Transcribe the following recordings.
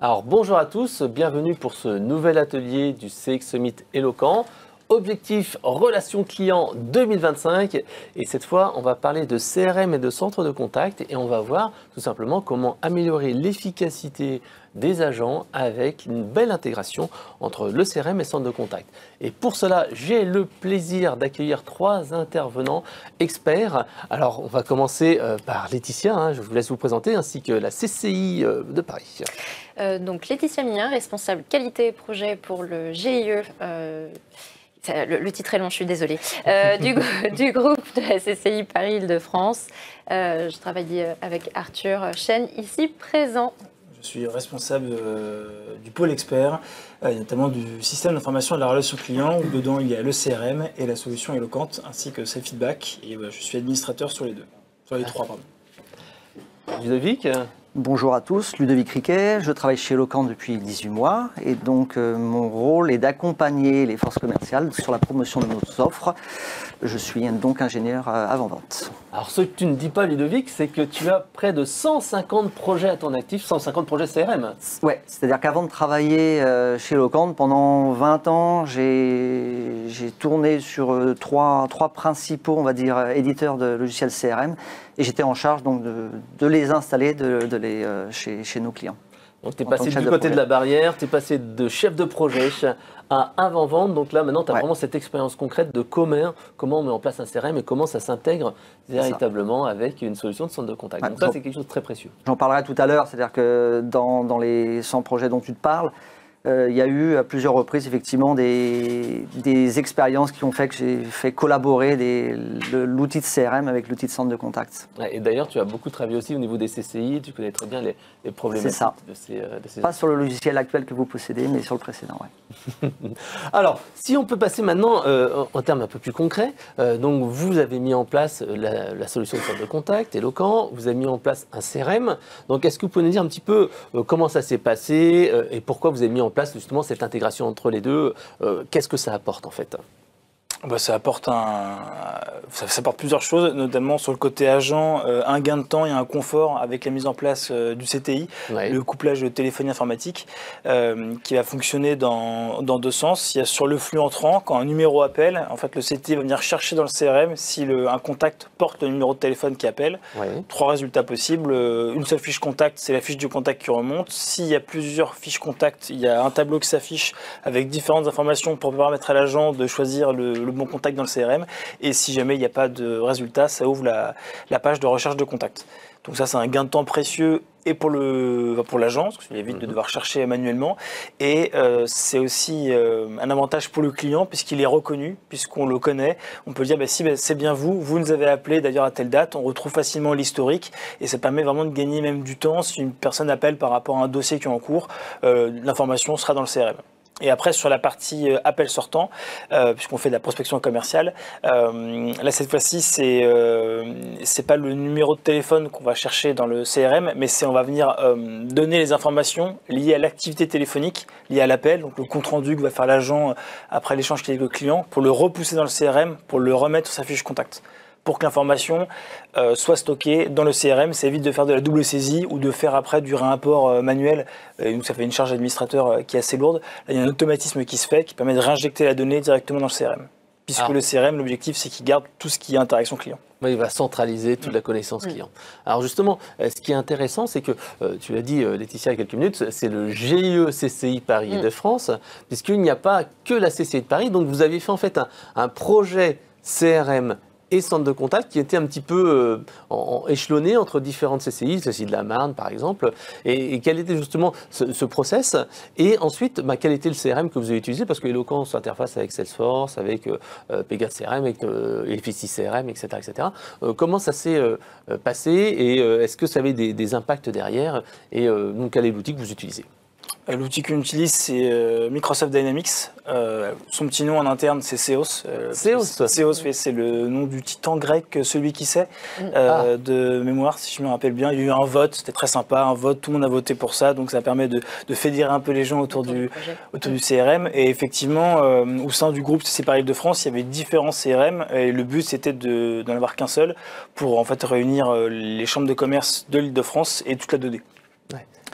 Alors bonjour à tous, bienvenue pour ce nouvel atelier du CX Summit Éloquent. Objectif relation client 2025 et cette fois on va parler de CRM et de centre de contact et on va voir tout simplement comment améliorer l'efficacité des agents avec une belle intégration entre le CRM et centre de contact. Et pour cela, j'ai le plaisir d'accueillir 3 intervenants experts. Alors on va commencer par Laetitia, je vous laisse vous présenter, ainsi que la CCI de Paris. Donc Laetitia Mien, responsable qualité et projet pour le GIE. Le titre est long, je suis désolée. Du groupe de la CCI Paris-Île-de-France. Je travaille avec Arthur Chen, ici présent. Je suis responsable du pôle expert, notamment du système d'information de la relation client, où dedans il y a le CRM et la solution éloquente, ainsi que ses feedbacks. Et je suis administrateur sur les deux, sur les trois, pardon. Ludovic. Bonjour à tous, Ludovic Riquet, je travaille chez Eloquent depuis 18 mois et donc mon rôle est d'accompagner les forces commerciales sur la promotion de nos offres. Je suis donc ingénieur avant-vente. Alors ce que tu ne dis pas Ludovic, c'est que tu as près de 150 projets à ton actif, 150 projets CRM. Ouais, c'est-à-dire qu'avant de travailler chez Eloquent, pendant 20 ans, j'ai tourné sur trois principaux, on va dire, éditeurs de logiciels CRM. Et j'étais en charge donc de les installer chez nos clients. Donc tu es passé du côté de la barrière, tu es passé de chef de projet à avant-vente. Donc là maintenant tu as vraiment cette expérience concrète de comment on met en place un CRM et comment ça s'intègre véritablement avec une solution de centre de contact. Donc ça c'est quelque chose de très précieux. J'en parlerai tout à l'heure, c'est-à-dire que dans les 100 projets dont tu te parles, il y a eu à plusieurs reprises effectivement des expériences qui ont fait que j'ai fait collaborer l'outil de CRM avec l'outil de centre de contact. Et d'ailleurs, tu as beaucoup travaillé aussi au niveau des CCI, tu connais très bien les problématiques de ces... Pas sur le logiciel actuel que vous possédez, mais sur le précédent, ouais. Alors, si on peut passer maintenant en termes un peu plus concrets, donc vous avez mis en place la solution de centre de contact, Éloquent, vous avez mis en place un CRM. Donc, est-ce que vous pouvez nous dire un petit peu comment ça s'est passé et pourquoi vous avez mis en place justement cette intégration entre les deux? Qu'est-ce que ça apporte en fait? Ça apporte plusieurs choses, notamment sur le côté agent, un gain de temps et un confort avec la mise en place du CTI, le couplage de téléphonie informatique, qui va fonctionner dans deux sens. Il y a sur le flux entrant, quand un numéro appelle, en fait le CTI va venir chercher dans le CRM si un contact porte le numéro de téléphone qui appelle. 3 résultats possibles. Une seule fiche contact, c'est la fiche du contact qui remonte. S'il y a plusieurs fiches contact, il y a un tableau qui s'affiche avec différentes informations pour permettre à l'agent de choisir le bon contact dans le CRM, et si jamais il n'y a pas de résultat, ça ouvre la page de recherche de contact. Donc ça, c'est un gain de temps précieux et pour l'agence, parce qu'il évite de devoir chercher manuellement, et c'est aussi un avantage pour le client puisqu'il est reconnu, puisqu'on le connaît. On peut dire, c'est bien vous nous avez appelé d'ailleurs à telle date, on retrouve facilement l'historique, et ça permet vraiment de gagner même du temps. Si une personne appelle par rapport à un dossier qui est en cours, l'information sera dans le CRM. Et après, sur la partie appel sortant, puisqu'on fait de la prospection commerciale, là, cette fois-ci, c'est pas le numéro de téléphone qu'on va chercher dans le CRM, mais on va venir donner les informations liées à l'activité téléphonique, liées à l'appel, donc le compte-rendu que va faire l'agent après l'échange avec le client, pour le repousser dans le CRM, pour le remettre sur sa fiche contact, pour que l'information soit stockée dans le CRM. Ça évite de faire de la double saisie ou de faire après du réimport manuel. Et donc ça fait une charge administrateur qui est assez lourde. Là, il y a un automatisme qui se fait, qui permet de réinjecter la donnée directement dans le CRM. Puisque le CRM, l'objectif, c'est qu'il garde tout ce qui est interaction client. Il va centraliser toute la connaissance client. Alors justement, ce qui est intéressant, c'est que, tu l'as dit Laetitia il y a quelques minutes, c'est le GIE CCI Paris-Île-de-France, puisqu'il n'y a pas que la CCI de Paris. Donc vous avez fait en fait un projet CRM et centre de contact qui était un petit peu échelonné entre différentes CCI, CCI de la Marne par exemple, et quel était justement ce process, et ensuite quel était le CRM que vous avez utilisé, parce que Éloquent s'interface avec Salesforce, avec Pega CRM, avec Effici CRM, etc. etc. Comment ça s'est passé, et est-ce que ça avait des impacts derrière, et donc quel est l'outil que vous utilisez? L'outil qu'on utilise, c'est Microsoft Dynamics. Son petit nom en interne, c'est Seos. Seos, c'est le nom du titan grec, celui qui sait, de mémoire, si je me rappelle bien. Il y a eu un vote, c'était très sympa, un vote, tout le monde a voté pour ça, donc ça permet de fédérer un peu les gens autour du CRM. Et effectivement, au sein du groupe CCI Paris-Île-de-France, il y avait différents CRM, et le but, c'était d'en avoir qu'un seul, pour en fait réunir les chambres de commerce de l'Île-de-France et toute la 2D.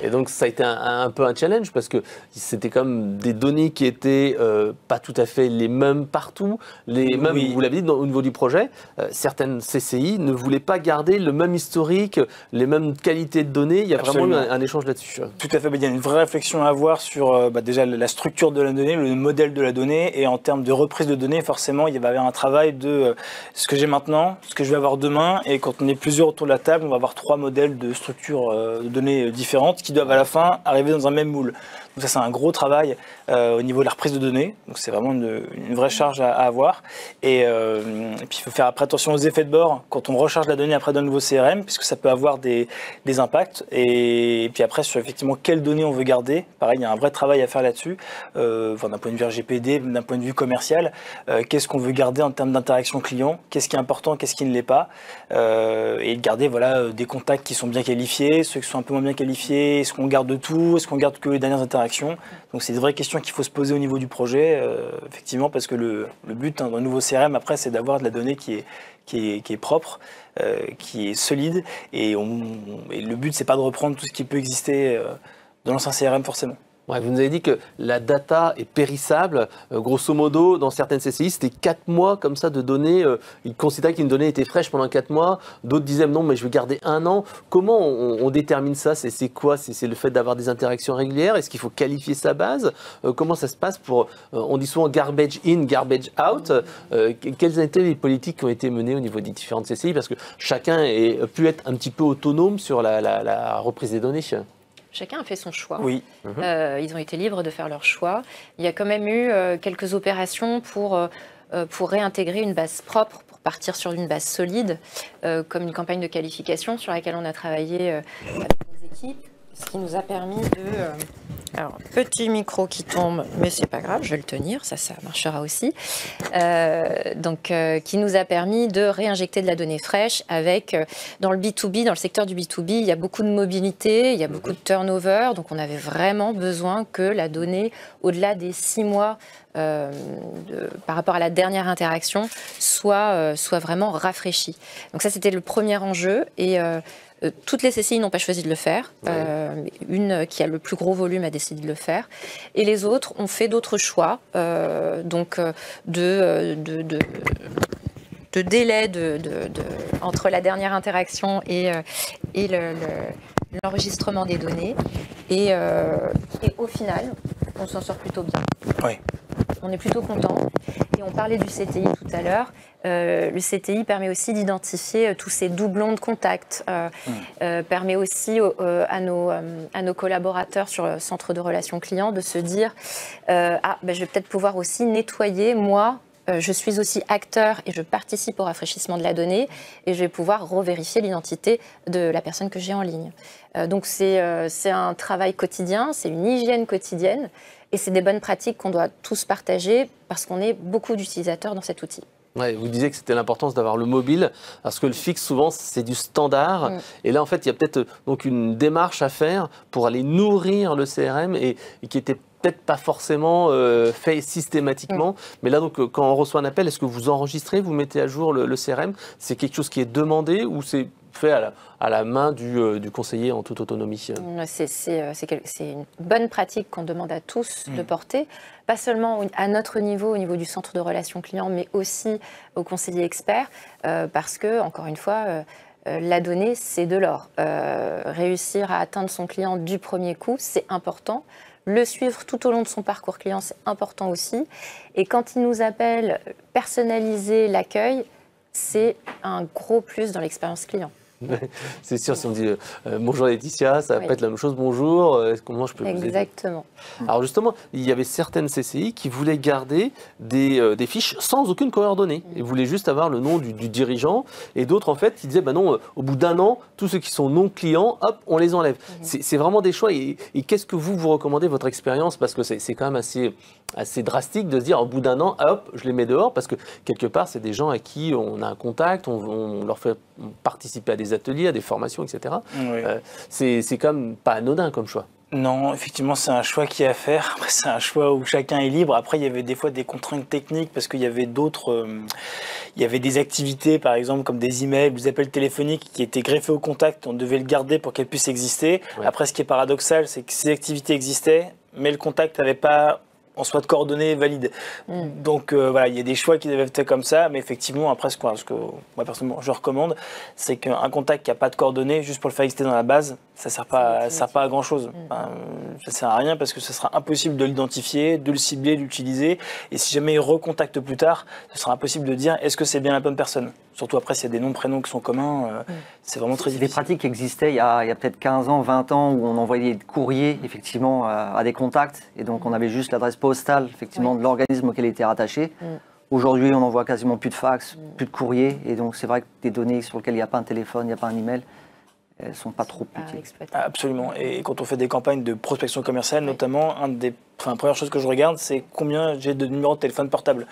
Et donc ça a été un peu un challenge parce que c'était comme des données qui étaient pas tout à fait les mêmes partout. Même, vous l'avez dit, au niveau du projet, certaines CCI ne voulaient pas garder le même historique, les mêmes qualités de données. Il y a vraiment eu un échange là-dessus. Tout à fait. Il y a une vraie réflexion à avoir sur déjà la structure de la donnée, le modèle de la donnée, et en termes de reprise de données, forcément, il va y avoir un travail de ce que j'ai maintenant, ce que je vais avoir demain, et quand on est plusieurs autour de la table, on va avoir 3 modèles de structure de données différentes qui doivent à la fin arriver dans un même moule. Donc ça, c'est un gros travail au niveau de la reprise de données. Donc c'est vraiment une vraie charge à avoir. Et puis il faut faire après attention aux effets de bord quand on recharge la donnée après d'un nouveau CRM, puisque ça peut avoir des impacts. Et puis après, sur effectivement quelles données on veut garder. Pareil, il y a un vrai travail à faire là-dessus. D'un point de vue RGPD, d'un point de vue commercial. Qu'est-ce qu'on veut garder en termes d'interaction client? Qu'est-ce qui est important? Qu'est-ce qui ne l'est pas? Et de garder des contacts qui sont bien qualifiés, ceux qui sont un peu moins bien qualifiés. Est-ce qu'on garde tout? Est-ce qu'on garde que les dernières interactions? Donc c'est des vraies questions qu'il faut se poser au niveau du projet, effectivement, parce que le but d'un nouveau CRM, après, c'est d'avoir de la donnée qui est propre, qui est solide, et le but, c'est pas de reprendre tout ce qui peut exister dans l'ancien CRM, forcément. Ouais, vous nous avez dit que la data est périssable. Grosso modo, dans certaines CCI, c'était 4 mois comme ça de données. Ils considéraient qu'une donnée était fraîche pendant 4 mois. D'autres disaient non, mais je vais garder 1 an. Comment on détermine ça? C'est quoi? C'est le fait d'avoir des interactions régulières? Est-ce qu'il faut qualifier sa base? Comment ça se passe on dit souvent garbage in, garbage out. Quelles ont été les politiques qui ont été menées au niveau des différentes CCI? Parce que chacun a pu être un petit peu autonome sur la reprise des données. Chacun a fait son choix. Oui. Ils ont été libres de faire leur choix. Il y a quand même eu quelques opérations pour réintégrer une base propre, pour partir sur une base solide, comme une campagne de qualification sur laquelle on a travaillé avec nos équipes, ce qui nous a permis de... alors, petit micro qui tombe, mais c'est pas grave, je vais le tenir, ça marchera aussi. Qui nous a permis de réinjecter de la donnée fraîche avec, dans le B2B, dans le secteur du B2B, il y a beaucoup de mobilité, il y a beaucoup de turnover, donc on avait vraiment besoin que la donnée, au-delà des 6 mois, par rapport à la dernière interaction, soit vraiment rafraîchie. Donc ça, c'était le premier enjeu, et toutes les CCI n'ont pas choisi de le faire. Une qui a le plus gros volume a décidé de le faire. Et les autres ont fait d'autres choix, de délai entre la dernière interaction et l'enregistrement des données. Et au final, on s'en sort plutôt bien. Oui. On est plutôt content. Et on parlait du CTI tout à l'heure. Le CTI permet aussi d'identifier tous ces doublons de contacts, permet aussi à nos collaborateurs sur le centre de relations clients de se dire je vais peut-être pouvoir aussi nettoyer, moi, je suis aussi acteur et je participe au rafraîchissement de la donnée, et je vais pouvoir revérifier l'identité de la personne que j'ai en ligne. Donc c'est un travail quotidien, c'est une hygiène quotidienne, et c'est des bonnes pratiques qu'on doit tous partager parce qu'on est beaucoup d'utilisateurs dans cet outil. Ouais, vous disiez que c'était l'importance d'avoir le mobile, parce que le fixe, souvent, c'est du standard. Et là, en fait, il y a peut-être donc une démarche à faire pour aller nourrir le CRM et qui était peut-être pas forcément fait systématiquement. Mais là, donc, quand on reçoit un appel, est-ce que vous enregistrez, vous mettez à jour le CRM? C'est quelque chose qui est demandé ou c'est fait à la main du conseiller en toute autonomie? C'est une bonne pratique qu'on demande à tous de porter, pas seulement à notre niveau, au niveau du centre de relations clients, mais aussi aux conseillers experts, parce que, encore une fois, la donnée, c'est de l'or. Réussir à atteindre son client du premier coup, c'est important. Le suivre tout au long de son parcours client, c'est important aussi. Et quand il nous appelle, personnaliser l'accueil, c'est un gros plus dans l'expérience client. C'est sûr, si on dit bonjour Laetitia, ça va pas être la même chose, bonjour, comment je peux vous aider? Exactement. Alors justement, il y avait certaines CCI qui voulaient garder des fiches sans aucune coordonnée. Ils voulaient juste avoir le nom du dirigeant, et d'autres en fait, ils disaient bah non, au bout d'un an, tous ceux qui sont non clients, hop, on les enlève. C'est vraiment des choix, et qu'est-ce que vous recommandez, votre expérience? Parce que c'est quand même assez drastique de se dire au bout d'un an, hop, je les mets dehors, parce que quelque part, c'est des gens à qui on a un contact, on leur fait participer à des ateliers, à des formations, etc. Oui. C'est quand même pas anodin comme choix. Non, effectivement, c'est un choix qui est à faire. Après, c'est un choix où chacun est libre. Après, il y avait des fois des contraintes techniques parce qu'il y avait d'autres... il y avait des activités, par exemple, comme des emails, des appels téléphoniques qui étaient greffés au contact. On devait le garder pour qu'elles puissent exister. Ouais. Après, ce qui est paradoxal, c'est que ces activités existaient, mais le contact n'avait pas en soi de coordonnées valides. Donc voilà, il y a des choix qui devaient être faits comme ça, mais effectivement, après, ce que moi personnellement je recommande, c'est qu'un contact qui n'a pas de coordonnées, juste pour le faire exister dans la base, ça ne sert pas à grand chose. Enfin, ça ne sert à rien parce que ce sera impossible de l'identifier, de le cibler, de l'utiliser. Et si jamais il recontacte plus tard, ce sera impossible de dire est-ce que c'est bien la bonne personne. Surtout après, s'il y a des noms, prénoms qui sont communs, c'est vraiment très difficile. Des pratiques qui existaient il y a peut-être 15 ans, 20 ans, où on envoyait des courriers effectivement à des contacts. Et donc on avait juste l'adresse postale effectivement de l'organisme auquel il était rattaché. Aujourd'hui, on n'envoie quasiment plus de fax, plus de courrier. Et donc c'est vrai que des données sur lesquelles il n'y a pas un téléphone, il n'y a pas un email, elles ne sont pas trop utiles. Absolument. Et quand on fait des campagnes de prospection commerciale, notamment, la première chose que je regarde, c'est combien j'ai de numéros de téléphone portable.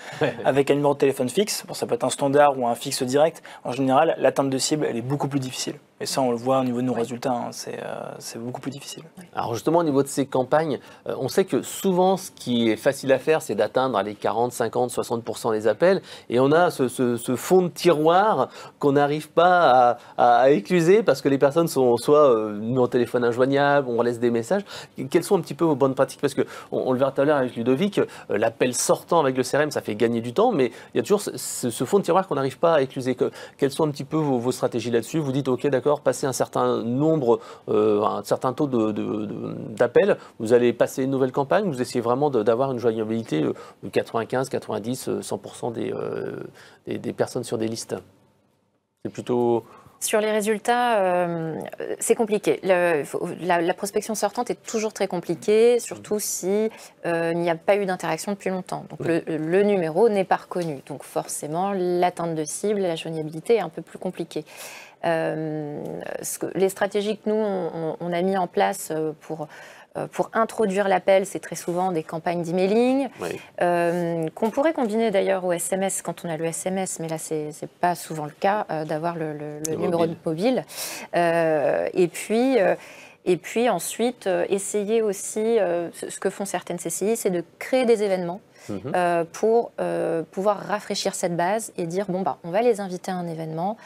Avec un numéro de téléphone fixe, ça peut être un standard ou un fixe direct, en général, l'atteinte de cible, elle est beaucoup plus difficile. Et ça, on le voit au niveau de nos résultats, hein, c'est beaucoup plus difficile. Alors justement, au niveau de ces campagnes, on sait que souvent, ce qui est facile à faire, c'est d'atteindre les 40, 50, 60% des appels. Et on a ce fond de tiroir qu'on n'arrive pas à écluser parce que les personnes sont soit numéro de téléphone injoignable, on laisse des messages. Quelles sont un petit peu vos bonnes pratiques? Parce qu'on le verra tout à l'heure avec Ludovic, l'appel sortant avec le CRM, ça fait gagner du temps, mais il y a toujours ce fond de tiroir qu'on n'arrive pas à écluser. Quelles sont un petit peu vos stratégies là-dessus? Vous dites, OK, d'accord, passer un certain nombre, un certain taux d'appels, vous allez passer une nouvelle campagne, vous essayez vraiment d'avoir une joignabilité de 95, 90, 100% des personnes sur des listes. C'est plutôt... Sur les résultats, c'est compliqué. La prospection sortante est toujours très compliquée, surtout si il n'y a pas eu d'interaction depuis longtemps. Donc le numéro n'est pas reconnu. Donc forcément, l'atteinte de cible, la joignabilité est un peu plus compliquée. Les stratégies que nous, on a mis en place pour introduire l'appel, c'est très souvent des campagnes d'emailing, qu'on pourrait combiner d'ailleurs au SMS quand on a le SMS, mais là, c'est pas souvent le cas d'avoir le numéro de mobile. Et puis ensuite, essayer aussi, ce que font certaines CCI, c'est de créer des événements pour pouvoir rafraîchir cette base et dire, bon, on va les inviter à un événement.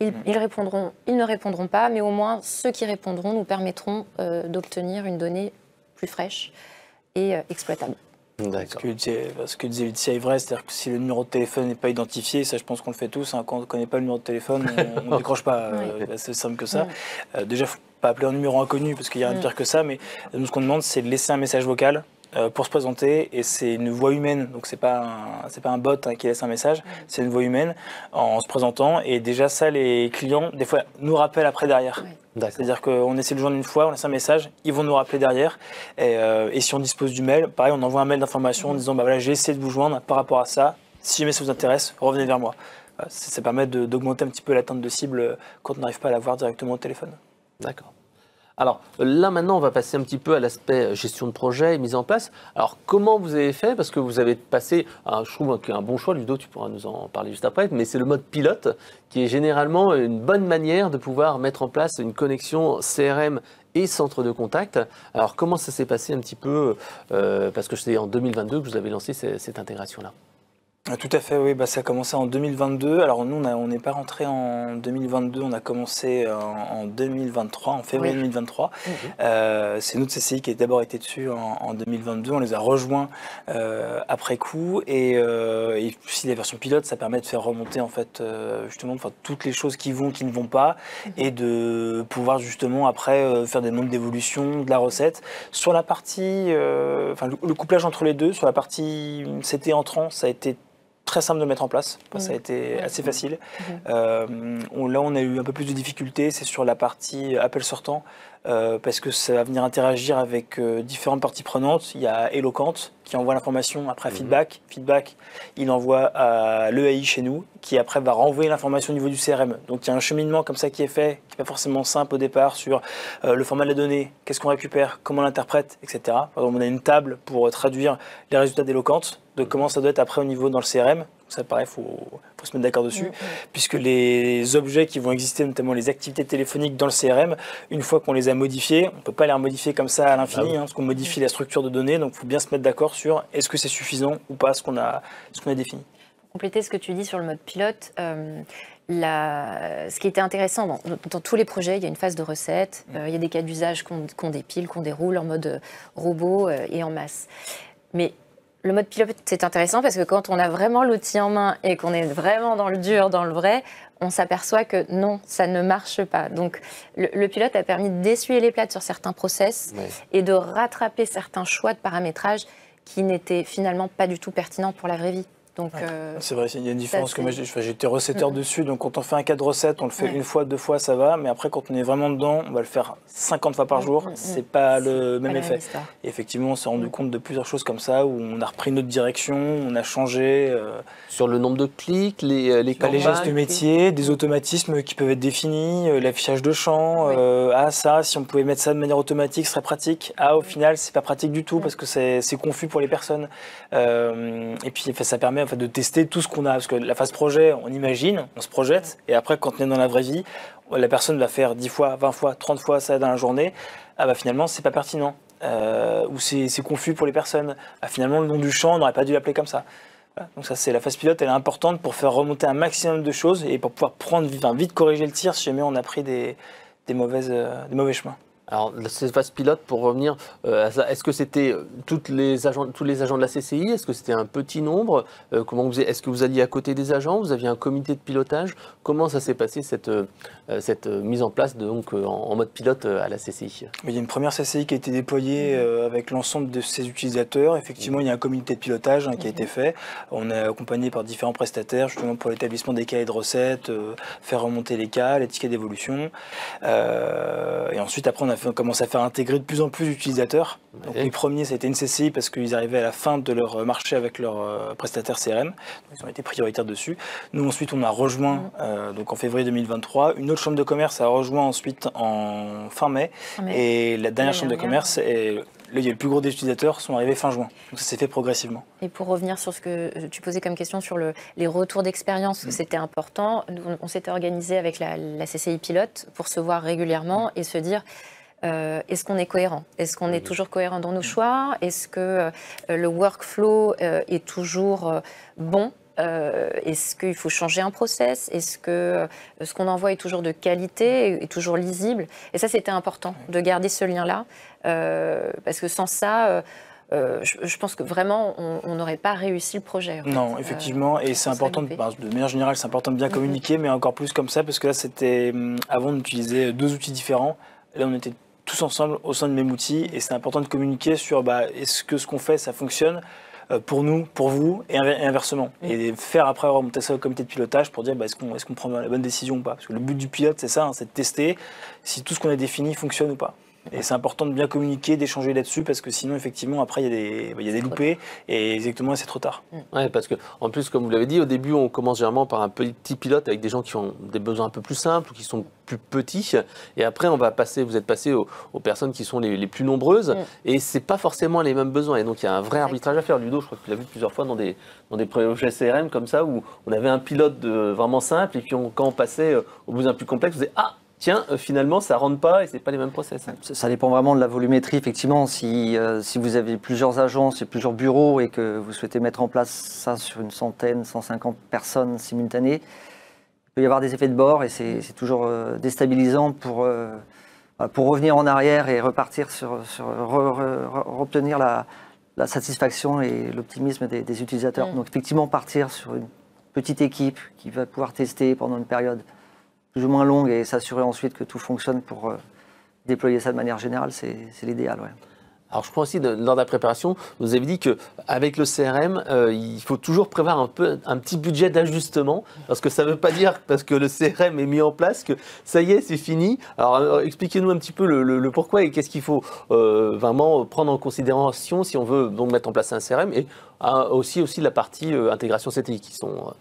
Ils ne répondront pas, mais au moins ceux qui répondront nous permettront d'obtenir une donnée plus fraîche et exploitable. Ce que disait Laetitia est vrai, c'est-à-dire que si le numéro de téléphone n'est pas identifié, ça je pense qu'on le fait tous, hein, quand on ne connaît pas le numéro de téléphone, on ne décroche pas, c'est simple que ça. Déjà, il ne faut pas appeler un numéro inconnu, parce qu'il y a rien de pire que ça, mais nous ce qu'on demande, c'est de laisser un message vocal pour se présenter, et c'est une voix humaine, donc c'est pas un bot qui laisse un message, c'est une voix humaine en se présentant, et déjà ça, les clients, des fois, nous rappellent après derrière. C'est-à-dire qu'on essaie de joindre une fois, on laisse un message, ils vont nous rappeler derrière, et si on dispose du mail, pareil, on envoie un mail d'information en disant, voilà, j'ai essayé de vous joindre par rapport à ça, si jamais ça vous intéresse, revenez vers moi. Ça permet d'augmenter un petit peu l'atteinte de cible quand on n'arrive pas à la voir directement au téléphone. D'accord. Alors là maintenant on va passer un petit peu à l'aspect gestion de projet et mise en place. Alors comment vous avez fait? Parce que vous avez passé, je trouve un bon choix, Ludo, tu pourras nous en parler juste après, mais c'est le mode pilote qui est généralement une bonne manière de pouvoir mettre en place une connexion CRM et centre de contact. Alors comment ça s'est passé un petit peu, parce que c'est en 2022 que vous avez lancé cette intégration-là? Tout à fait, oui. Ça a commencé en 2022. Alors nous, on n'est pas rentré en 2022, on a commencé en 2023, en février 2023. C'est notre CCI qui a d'abord été dessus en 2022. On les a rejoints après coup. Et si la version pilote, ça permet de faire remonter en fait justement toutes les choses qui vont, qui ne vont pas, et de pouvoir justement après faire des nombres d'évolution de la recette. Sur la partie, le couplage entre les deux, sur la partie CT entrant, ça a été très simple de mettre en place, ça a été assez facile. Là, on a eu un peu plus de difficultés, c'est sur la partie appel sortant, parce que ça va venir interagir avec différentes parties prenantes. Il y a Eloquent qui envoie l'information après Feedback. Feedback, il envoie à l'EAI chez nous, qui après va renvoyer l'information au niveau du CRM. Donc il y a un cheminement comme ça qui est fait, qui n'est pas forcément simple au départ, sur le format de la donnée, qu'est-ce qu'on récupère, comment on l'interprète, etc. Par exemple, on a une table pour traduire les résultats d'Eloquent, de comment ça doit être après au niveau dans le CRM, Ça, pareil, il faut se mettre d'accord dessus, puisque les objets qui vont exister, notamment les activités téléphoniques dans le CRM, une fois qu'on les a modifiés, on ne peut pas les remodifier comme ça à l'infini, parce qu'on modifie la structure de données, donc il faut bien se mettre d'accord sur est-ce que c'est suffisant ou pas ce qu'on a défini. Pour compléter ce que tu dis sur le mode pilote, ce qui était intéressant dans tous les projets, il y a une phase de recette, il y a des cas d'usage qu'on dépile, qu'on déroule en mode robot et en masse. Mais le mode pilote, c'est intéressant parce que quand on a vraiment l'outil en main et qu'on est vraiment dans le dur, dans le vrai, on s'aperçoit que non, ça ne marche pas. Donc le pilote a permis d'essuyer les plâtres sur certains process et de rattraper certains choix de paramétrage qui n'étaient finalement pas du tout pertinents pour la vraie vie. C'est vrai, il y a une différence que moi j'étais recetteur dessus, donc quand on fait un cas de recette, on le fait une fois, 2 fois, ça va, mais après quand on est vraiment dedans, on va le faire 50 fois par jour, c'est pas le même effet. Et effectivement, on s'est rendu compte de plusieurs choses comme ça, où on a repris notre direction, on a changé. Sur le nombre de clics, les campagnes, les gestes métiers, des automatismes qui peuvent être définis, l'affichage de champs, ça, si on pouvait mettre ça de manière automatique, ce serait pratique. Au final, c'est pas pratique du tout, parce que c'est confus pour les personnes. Et puis ça permet de tester tout ce qu'on a, parce que la phase projet, on imagine, on se projette, et après quand on est dans la vraie vie, la personne va faire 10 fois, 20 fois, 30 fois ça dans la journée, finalement c'est pas pertinent, ou c'est confus pour les personnes, finalement le nom du champ, on n'aurait pas dû l'appeler comme ça. Voilà. Donc ça, c'est la phase pilote, elle est importante pour faire remonter un maximum de choses et pour pouvoir vite corriger le tir si jamais on a pris des mauvais chemins. Alors, cette phase pilote, pour revenir à ça, est-ce que c'était tous les agents de la CCI? Est-ce que c'était un petit nombre? Est-ce que vous alliez à côté des agents? Vous aviez un comité de pilotage? Comment ça s'est passé, cette mise en place donc, en mode pilote à la CCI? Il y a une première CCI qui a été déployée avec l'ensemble de ses utilisateurs. Effectivement, il y a un comité de pilotage qui a été fait. On est accompagné par différents prestataires, justement pour l'établissement des cahiers de recettes, faire remonter les cas, les tickets d'évolution. Et ensuite, après, on a commencé à faire intégrer de plus en plus d'utilisateurs. Donc, les premiers, ça a été une CCI parce qu'ils arrivaient à la fin de leur marché avec leur prestataire CRM. Donc, ils ont été prioritaires dessus. Nous, ensuite, on a rejoint, donc en février 2023, une autre chambre de commerce a rejoint ensuite en fin mai. Et la dernière chambre de commerce, il y a le plus gros des utilisateurs, sont arrivés fin juin. Donc ça s'est fait progressivement. Et pour revenir sur ce que tu posais comme question sur les retours d'expérience, c'était important. On s'était organisé avec la CCI pilote pour se voir régulièrement et se dire est-ce qu'on est cohérent? Est-ce qu'on est toujours cohérent dans nos choix? Est-ce que le workflow est toujours bon? Est-ce qu'il faut changer un process? Est-ce que ce qu'on envoie est toujours de qualité, est toujours lisible? Et ça, c'était important de garder ce lien-là, parce que sans ça, je pense que vraiment, on n'aurait pas réussi le projet. Non, effectivement, et c'est important, de manière générale, c'est important de bien communiquer, mais encore plus comme ça, parce que là, c'était, avant, on utilisait 2 outils différents. Là, on était tous ensemble au sein du même outil, et c'est important de communiquer sur est-ce que ce qu'on fait, ça fonctionne pour nous, pour vous, et inversement. Et faire après remonter ça au comité de pilotage pour dire est-ce qu'on prend la bonne décision ou pas. Parce que le but du pilote, c'est ça, c'est de tester si tout ce qu'on a défini fonctionne ou pas. Et c'est important de bien communiquer, d'échanger là-dessus, parce que sinon, effectivement, après, il y a des loupés, et exactement, c'est trop tard. Oui, parce qu'en plus, comme vous l'avez dit, au début, on commence généralement par un petit pilote avec des gens qui ont des besoins un peu plus simples, ou qui sont plus petits, et après, vous êtes passé aux personnes qui sont les plus nombreuses, et c'est pas forcément les mêmes besoins, et donc il y a un vrai arbitrage à faire. Ludo, je crois que tu l'as vu plusieurs fois dans des projets CRM comme ça, où on avait un pilote vraiment simple, et puis quand on passait aux besoins plus complexes, on disait « Ah !» Tiens, finalement, ça ne rentre pas et ce n'est pas les mêmes process. Ça dépend vraiment de la volumétrie, effectivement. Si vous avez plusieurs agences et plusieurs bureaux et que vous souhaitez mettre en place ça sur une centaine, 150 personnes simultanées, il peut y avoir des effets de bord et c'est toujours déstabilisant pour revenir en arrière et repartir obtenir la satisfaction et l'optimisme des utilisateurs. Donc, effectivement, partir sur une petite équipe qui va pouvoir tester pendant une période plus ou moins longue et s'assurer ensuite que tout fonctionne pour déployer ça de manière générale, c'est l'idéal. Ouais. Alors je crois aussi, lors de la préparation, vous avez dit qu'avec le CRM, il faut toujours prévoir un petit budget d'ajustement, parce que ça ne veut pas dire, parce que le CRM est mis en place, que ça y est, c'est fini. Alors expliquez-nous un petit peu le pourquoi et qu'est-ce qu'il faut vraiment prendre en considération si on veut donc mettre en place un CRM, et aussi la partie intégration CTI, qui sont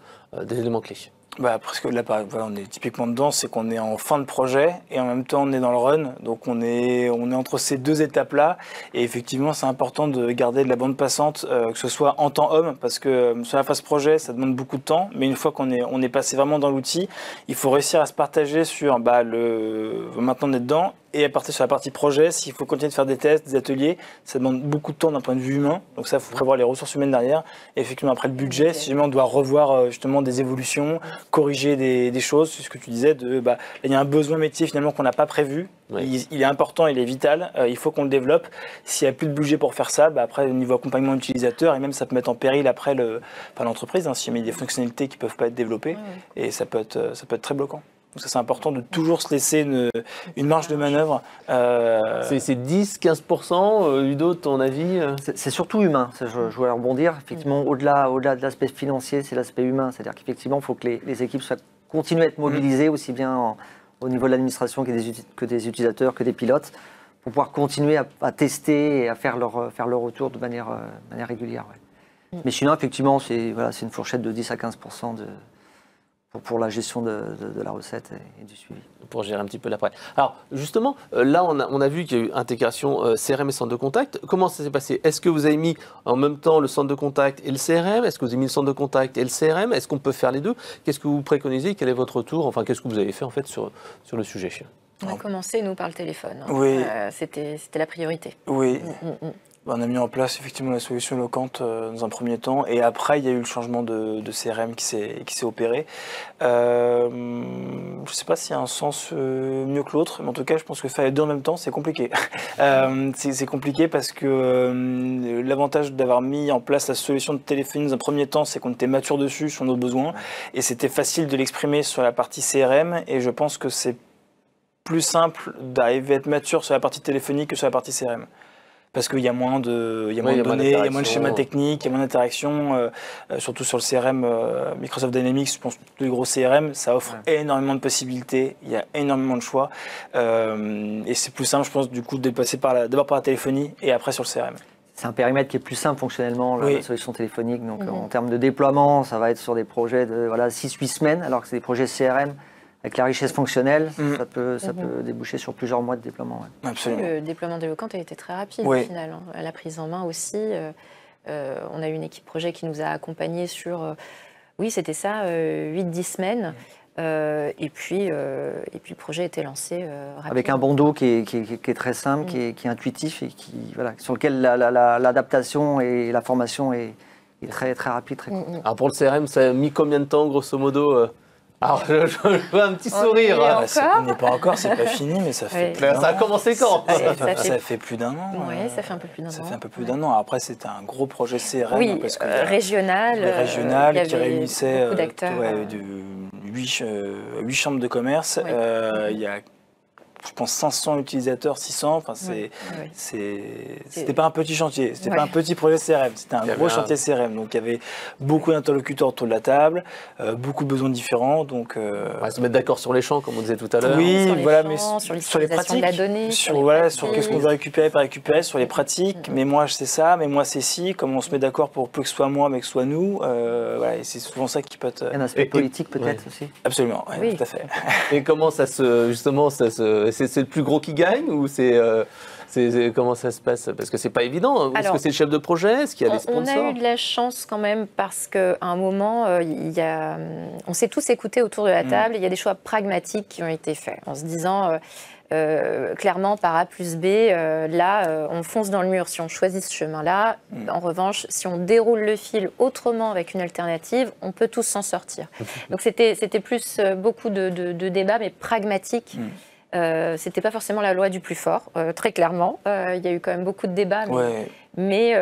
des éléments clés. Parce que là, voilà, on est typiquement dedans, c'est qu'on est en fin de projet et en même temps on est dans le run, donc on est entre ces deux étapes-là. Et effectivement, c'est important de garder de la bande passante, que ce soit en temps homme, parce que sur la phase projet, ça demande beaucoup de temps. Mais une fois qu'on est passé vraiment dans l'outil, il faut réussir à se partager sur maintenant on est dedans. Et à partir sur la partie projet, s'il faut continuer de faire des tests, des ateliers, ça demande beaucoup de temps d'un point de vue humain. Donc ça, il faut prévoir les ressources humaines derrière. Et effectivement, après le budget, si jamais on doit revoir justement des évolutions, corriger des choses, c'est ce que tu disais, là, il y a un besoin métier finalement qu'on n'a pas prévu. Oui. Il est important, il est vital, il faut qu'on le développe. Être plus de budget pour faire ça, après au niveau accompagnement utilisateur, et même ça peut mettre en péril après l'entreprise, si jamais il y a des fonctionnalités qui ne peuvent pas être développées, et ça peut être très bloquant. Donc ça, c'est important de toujours se laisser une marge de manœuvre. C'est 10-15%, Ludo, ton avis? C'est surtout humain, je voulais rebondir. Effectivement, au-delà de l'aspect financier, c'est l'aspect humain. C'est-à-dire qu'effectivement, il faut que les équipes continuent à être mobilisées, aussi bien au niveau de l'administration que des utilisateurs, que des pilotes, pour pouvoir continuer à tester et à faire leur retour de manière régulière. Ouais. Mais sinon, effectivement, c'est une fourchette de 10 à 15% pour la gestion de la recette et du suivi. Pour gérer un petit peu l'après. Alors justement, là on a vu qu'il y a eu intégration CRM et centre de contact. Comment ça s'est passé? Est-ce que vous avez mis en même temps le centre de contact et le CRM? Est-ce que vous avez mis le centre de contact et le CRM? Est-ce qu'on peut faire les deux? Qu'est-ce que vous préconisez? Quel est votre retour? Enfin, qu'est-ce que vous avez fait en fait sur le sujet? On a commencé, nous, par le téléphone. Oui. C'était la priorité. Oui. On a mis en place effectivement la solution Locante dans un premier temps, et après il y a eu le changement de CRM qui s'est opéré. Je ne sais pas s'il y a un sens mieux que l'autre, mais en tout cas je pense que faire les deux en même temps c'est compliqué. C'est compliqué parce que l'avantage d'avoir mis en place la solution de téléphonie dans un premier temps, c'est qu'on était mature dessus sur nos besoins, et c'était facile de l'exprimer sur la partie CRM, et je pense que c'est plus simple d'arriver à être mature sur la partie téléphonique que sur la partie CRM. Parce qu'il y a moins de données, il y a moins de schémas techniques, il y a moins d'interactions, surtout sur le CRM Microsoft Dynamics, je pense que tous les gros CRM, ça offre énormément de possibilités, il y a énormément de choix, et c'est plus simple, je pense, du coup, de passer d'abord par la téléphonie et après sur le CRM. C'est un périmètre qui est plus simple fonctionnellement, la solution téléphonique, donc en termes de déploiement, ça va être sur des projets de 6-8 semaines, alors que c'est des projets CRM. Avec la richesse fonctionnelle, ça peut déboucher sur plusieurs mois de déploiement. Ouais. Absolument. Le déploiement d'Eloquent a été très rapide au final. À la prise en main aussi. On a eu une équipe projet qui nous a accompagnés sur, c'était ça, 8-10 semaines. Et puis le projet a été lancé rapidement. Avec un bandeau qui est très simple, qui est intuitif et sur lequel l'adaptation et la formation est très, très rapide, très courte. Alors pour le CRM, ça a mis combien de temps, grosso modo Alors, je vois un petit sourire. On n'est pas encore, c'est pas fini, mais ça fait. Ça a commencé quand? Ça fait plus d'un an. Oui, ça fait un peu plus d'un an. Ça fait un peu plus d'un an. Après, c'était un gros projet CRM. Oui, parce que régional. Régional qui réunissait 8 chambres de commerce. Il y a, je pense, 500 utilisateurs, 600. Enfin, c'était pas un petit chantier, c'était pas un petit projet CRM, c'était un gros chantier CRM. Donc, il y avait beaucoup d'interlocuteurs autour de la table, beaucoup de besoins différents. Donc, se mettre d'accord sur les champs, comme on disait tout à l'heure. Oui, sur voilà, champs, mais sur les pratiques, de la donnée, sur qu'est-ce qu'on veut récupérer, pas récupérer, sur les pratiques. Mais moi, c'est ça, mais moi, c'est ci. Comment on se met d'accord pour plus que ce soit moi, mais que ce soit nous. Et c'est souvent ça qui peut être. Un aspect politique peut-être aussi. Absolument, oui, tout à fait. Et comment c'est le plus gros qui gagne ou comment ça se passe? Parce que c'est pas évident. Est-ce que c'est le chef de projet? Est-ce qu'il y a des sponsors? On a eu de la chance quand même parce qu'à un moment, on s'est tous écoutés autour de la table. Il y a des choix pragmatiques qui ont été faits en se disant clairement par A plus B, on fonce dans le mur si on choisit ce chemin-là. En revanche, si on déroule le fil autrement avec une alternative, on peut tous s'en sortir. Donc c'était plus beaucoup de débats, mais pragmatiques. C'était pas forcément la loi du plus fort, très clairement. Il y a eu quand même beaucoup de débats, mais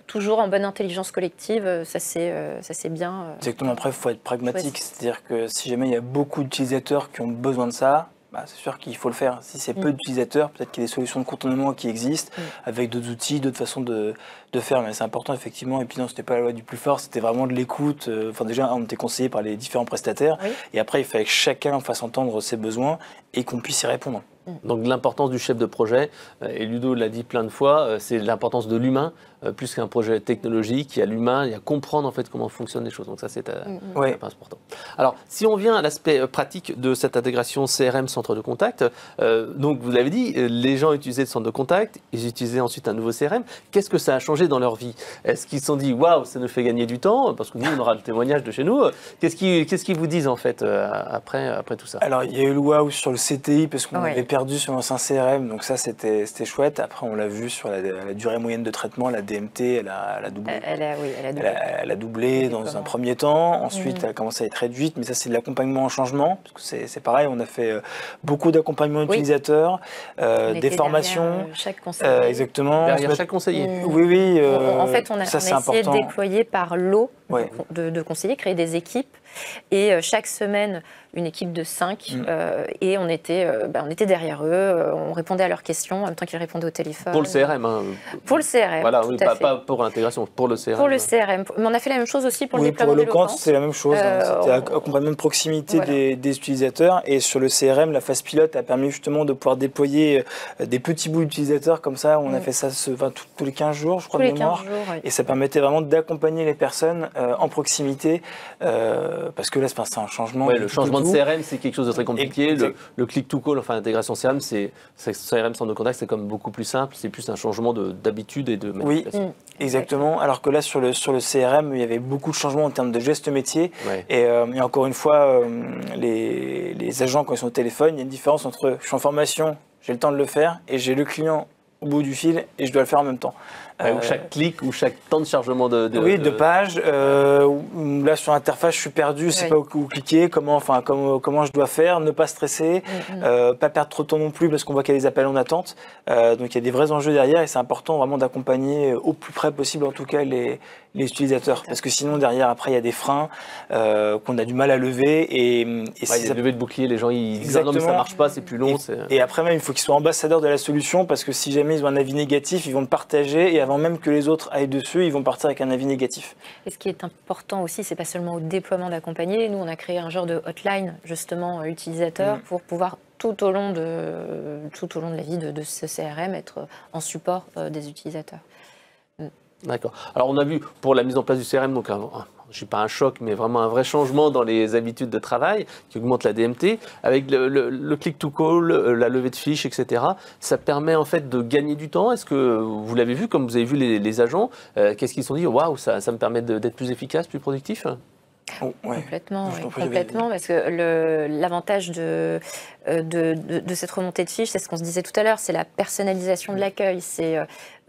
toujours en bonne intelligence collective, ça c'est bien. Exactement, après il faut être pragmatique, c'est-à-dire que si jamais il y a beaucoup d'utilisateurs qui ont besoin de ça, c'est sûr qu'il faut le faire. Si c'est peu d'utilisateurs, peut-être qu'il y a des solutions de contournement qui existent, avec d'autres outils, d'autres façons de faire. Mais c'est important, effectivement. Et puis non, c'était pas la loi du plus fort, c'était vraiment de l'écoute. Enfin, déjà, on était conseillé par les différents prestataires. Et après, il fallait que chacun fasse entendre ses besoins et qu'on puisse y répondre. Donc l'importance du chef de projet, et Ludo l'a dit plein de fois, c'est l'importance de l'humain, plus qu'un projet technologique. Il y a l'humain, il y a comprendre en fait comment fonctionnent les choses. Donc ça, c'est important. Alors, si on vient à l'aspect pratique de cette intégration CRM, centre de contact, donc vous l'avez dit, les gens utilisaient le centre de contact, ils utilisaient ensuite un nouveau CRM. Qu'est-ce que ça a changé dans leur vie? Est-ce qu'ils se sont dit, waouh, ça nous fait gagner du temps? Parce que nous, on aura le témoignage de chez nous. Qu'est-ce qu'ils vous disent en fait après tout ça? Alors, il y a eu le waouh sur le CTI parce qu'on avait perdu sur l'ancien CRM, donc ça c'était chouette. Après, on l'a vu sur la durée moyenne de traitement, la DMT, elle a doublé. Elle a doublé dans un premier temps. Ensuite, elle a commencé à être réduite, mais ça c'est de l'accompagnement en changement. Parce que c'est pareil, on a fait beaucoup d'accompagnement utilisateurs, des formations. Chaque conseiller. Exactement. Derrière chaque conseiller. Oui. En fait, on a essayé de déployer par lot de conseillers, créer des équipes. Et chaque semaine, une équipe de 5. Et on était derrière eux, on répondait à leurs questions en même temps qu'ils répondaient au téléphone. Pour le CRM. Pour le CRM. Voilà, pas pour l'intégration, pour le CRM. Pour le CRM. Mais on a fait la même chose aussi pour le déploiement pour Eloquence, c'est la même chose. C'était accompagnement de proximité des utilisateurs. Et sur le CRM, la phase pilote a permis justement de pouvoir déployer des petits bouts d'utilisateurs comme ça. On a fait ça tous les 15 jours, je crois, de mémoire. Et ça permettait vraiment d'accompagner les personnes en proximité. Parce que là, c'est un changement. Le changement de CRM, c'est quelque chose de très compliqué. Le click-to-call, enfin l'intégration CRM, CRM centre de contact, c'est comme beaucoup plus simple. C'est plus un changement d'habitude et de manipulation. Oui, exactement. Alors que là, sur le CRM, il y avait beaucoup de changements en termes de gestes métiers. Et encore une fois, les agents, quand ils sont au téléphone, il y a une différence entre je suis en formation, j'ai le temps de le faire, et j'ai le client au bout du fil et je dois le faire en même temps. Ou chaque clic ou chaque temps de chargement de page. Là, sur l'interface, je suis perdu, je ne sais pas où cliquer, comment je dois faire, ne pas stresser, pas perdre trop de temps non plus parce qu'on voit qu'il y a des appels en attente. Donc, il y a des vrais enjeux derrière et c'est important vraiment d'accompagner au plus près possible, en tout cas, les utilisateurs. Parce que sinon, derrière, après, il y a des freins qu'on a du mal à lever. Il y a des levées de bouclier, les gens, ils disent non, mais ça ne marche pas, c'est plus long. Et après, même, il faut qu'ils soient ambassadeurs de la solution parce que si jamais ils ont un avis négatif, ils vont le partager et avant même que les autres aillent dessus, ils vont partir avec un avis négatif. Et ce qui est important aussi, c'est pas seulement au déploiement d'accompagner. Nous, on a créé un genre de hotline, justement, utilisateur, pour pouvoir tout au long de la vie de ce CRM être en support des utilisateurs. D'accord. Alors, on a vu pour la mise en place du CRM, donc je ne suis pas un choc, mais vraiment un vrai changement dans les habitudes de travail qui augmente la DMT. Avec le click-to-call, la levée de fiches, etc., ça permet en fait de gagner du temps. Est-ce que vous l'avez vu, comme vous avez vu les agents, qu'est-ce qu'ils se sont dit? Waouh, ça me permet d'être plus efficace, plus productif? Complètement, parce que l'avantage de cette remontée de fiches, c'est ce qu'on se disait tout à l'heure, c'est la personnalisation de l'accueil. C'est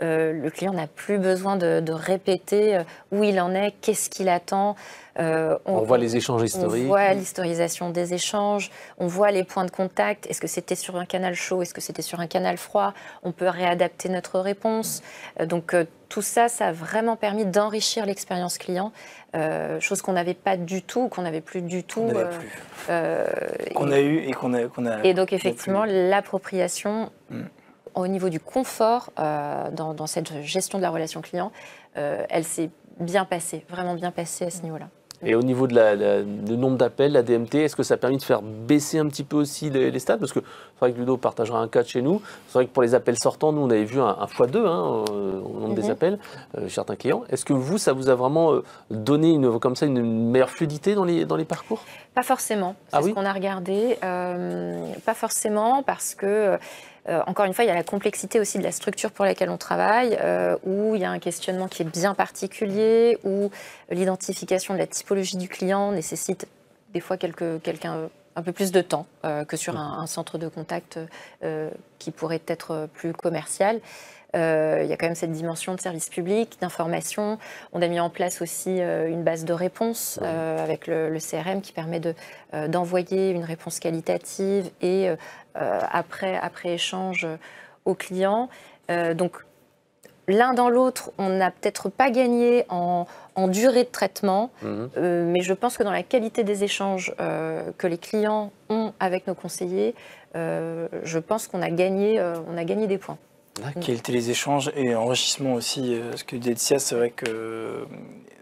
le client n'a plus besoin de répéter où il en est, qu'est-ce qu'il attend. On voit les échanges historiques. On voit l'historisation des échanges, on voit les points de contact. Est-ce que c'était sur un canal chaud, est-ce que c'était sur un canal froid? On peut réadapter notre réponse. Donc tout ça, ça a vraiment permis d'enrichir l'expérience client, chose qu'on n'avait pas du tout, qu'on n'avait plus du tout. Qu'on a eu et qu'on a. Et donc effectivement, l'appropriation au niveau du confort dans cette gestion de la relation client, elle s'est bien passée, vraiment bien passée à ce niveau-là. Et au niveau de du nombre d'appels, la DMT, est-ce que ça a permis de faire baisser un petit peu aussi les stats? Parce que c'est vrai que Ludo partagera un cas de chez nous. C'est vrai que pour les appels sortants, nous, on avait vu un x2 au nombre des appels chez certains clients. Est-ce que vous, ça vous a vraiment donné une meilleure fluidité dans les parcours? Pas forcément. C'est ce qu'on a regardé. Pas forcément parce que... encore une fois, il y a la complexité aussi de la structure pour laquelle on travaille, où il y a un questionnement qui est bien particulier, où l'identification de la typologie du client nécessite des fois un peu plus de temps que sur un centre de contact qui pourrait être plus commercial. Il y a quand même cette dimension de service public, d'information. On a mis en place aussi une base de réponse avec le CRM qui permet d'envoyer une réponse qualitative et après échange au client. Donc l'un dans l'autre, on n'a peut-être pas gagné en durée de traitement, mais je pense que dans la qualité des échanges que les clients ont avec nos conseillers, je pense qu'on a gagné des points. Qualité des échanges et enrichissement aussi. Ce que dit Laetitia, c'est vrai que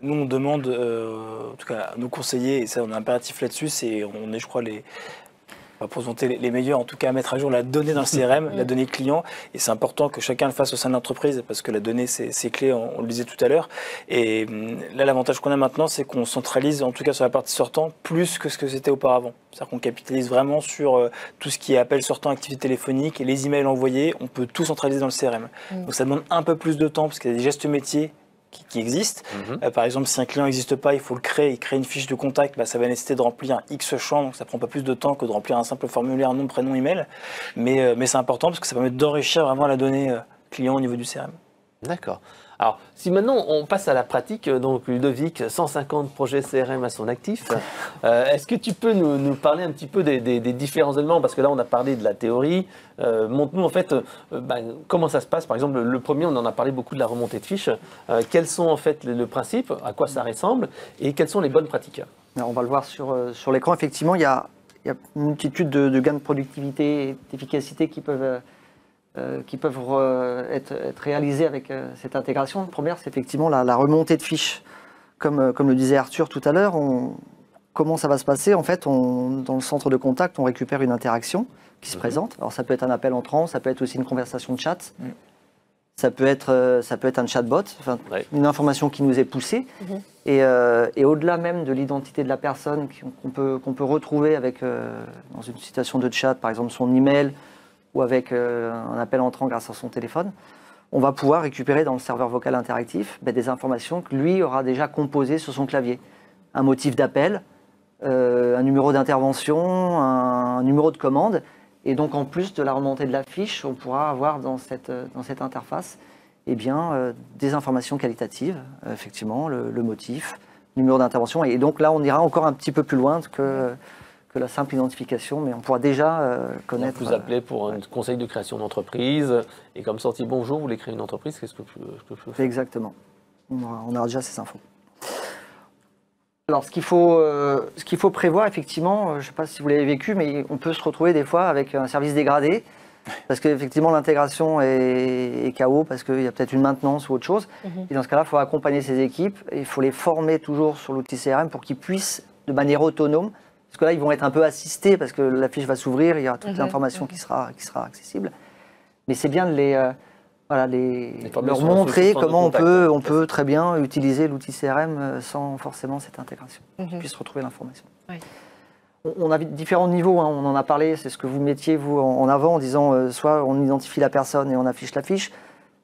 nous, on demande, en tout cas à nos conseillers, et ça, on a un impératif là-dessus, on est, je crois, pour se vanter les meilleurs, en tout cas à mettre à jour la donnée dans le CRM, la donnée client. Et c'est important que chacun le fasse au sein de l'entreprise parce que la donnée, c'est clé, on le disait tout à l'heure. Et là, l'avantage qu'on a maintenant, c'est qu'on centralise, en tout cas sur la partie sortant, plus que ce que c'était auparavant. C'est-à-dire qu'on capitalise vraiment sur tout ce qui est appel sortant, activité téléphonique et les emails envoyés. On peut tout centraliser dans le CRM. Donc ça demande un peu plus de temps parce qu'il y a des gestes métiers qui existent. Par exemple, si un client n'existe pas, il faut le créer, il crée une fiche de contact, ça va nécessiter de remplir un X champ, donc ça prend pas plus de temps que de remplir un simple formulaire, nom, prénom, email. Mais c'est important parce que ça permet d'enrichir vraiment la donnée client au niveau du CRM. D'accord. Alors, si maintenant on passe à la pratique, donc Ludovic, 150 projets CRM à son actif, est-ce que tu peux nous parler un petit peu des différents éléments? Parce que là, on a parlé de la théorie. Montre-nous en fait comment ça se passe. Par exemple, le premier, on en a parlé beaucoup de la remontée de fiches. Quels sont en fait le principe, à quoi ça ressemble et quelles sont les bonnes pratiques? Alors, on va le voir sur l'écran. Effectivement, il y a une multitude de gains de productivité et d'efficacité qui peuvent être réalisés avec cette intégration. La première, c'est effectivement la remontée de fiches. Comme le disait Arthur tout à l'heure, comment ça va se passer? En fait, dans le centre de contact, on récupère une interaction qui se présente. Alors, ça peut être un appel entrant, ça peut être aussi une conversation de chat, ça peut être un chatbot, une information qui nous est poussée. Et au-delà même de l'identité de la personne qu'on peut retrouver avec, dans une situation de chat, par exemple son email, ou avec un appel entrant grâce à son téléphone, on va pouvoir récupérer dans le serveur vocal interactif des informations que lui aura déjà composées sur son clavier. Un motif d'appel, un numéro d'intervention, un numéro de commande. Et donc en plus de la remontée de la fiche, on pourra avoir dans cette interface des informations qualitatives, effectivement, le motif, le numéro d'intervention. Et donc là, on ira encore un petit peu plus loin que la simple identification, mais on pourra déjà connaître... Vous appelez pour un conseil de création d'entreprise, et comme sortie bonjour, vous voulez créer une entreprise, qu'est-ce que je peux faire? Exactement. On aura déjà ces infos. Alors, ce qu'il faut prévoir, effectivement, je ne sais pas si vous l'avez vécu, mais on peut se retrouver des fois avec un service dégradé, parce qu'effectivement, l'intégration est KO, parce qu'il y a peut-être une maintenance ou autre chose. Et dans ce cas-là, il faut accompagner ces équipes, et il faut les former toujours sur l'outil CRM pour qu'ils puissent, de manière autonome, parce que là, ils vont être un peu assistés parce que la fiche va s'ouvrir, il y aura toute l'information qui sera accessible. Mais c'est bien de leur montrer comment on peut très bien utiliser l'outil CRM sans forcément cette intégration, qu'ils puissent retrouver l'information. On a différents niveaux, on en a parlé, c'est ce que vous mettiez vous en avant en disant soit on identifie la personne et on affiche la fiche,